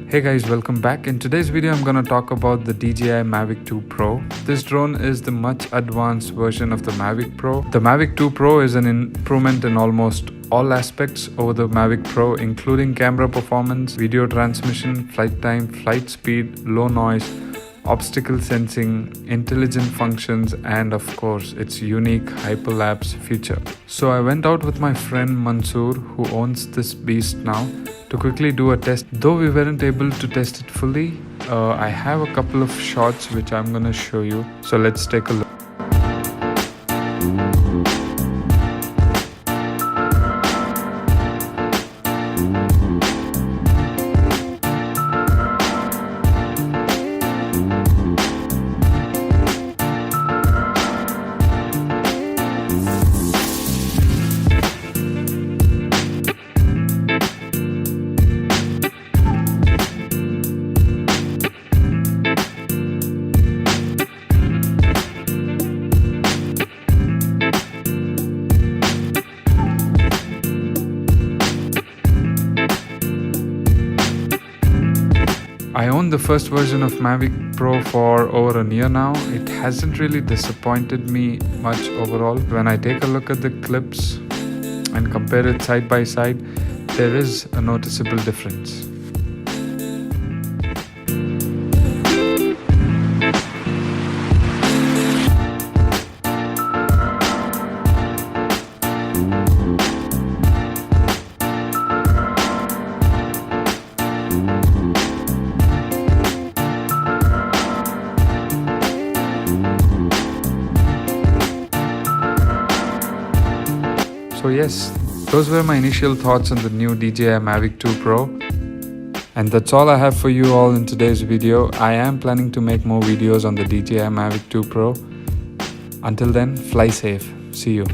Hey guys, welcome back. In today's video, I'm gonna talk about the DJI Mavic 2 Pro. This drone is the much advanced version of the Mavic Pro. The Mavic 2 Pro is an improvement in almost all aspects over the Mavic Pro, including camera performance, video transmission, flight time, flight speed, low noise, obstacle sensing, intelligent functions, and of course its unique hyperlapse feature. So I went out with my friend Mansoor, who owns this beast now, to quickly do a test. Though we weren't able to test it fully, I have a couple of shots which I'm gonna show you. So let's take a look. I own the first version of Mavic Pro for over a year now. It hasn't really disappointed me much overall. When I take a look at the clips and compare it side by side, there is a noticeable difference. So yes, those were my initial thoughts on the new DJI Mavic 2 Pro. And that's all I have for you all in today's video. I am planning to make more videos on the DJI Mavic 2 Pro. Until then, fly safe. See you.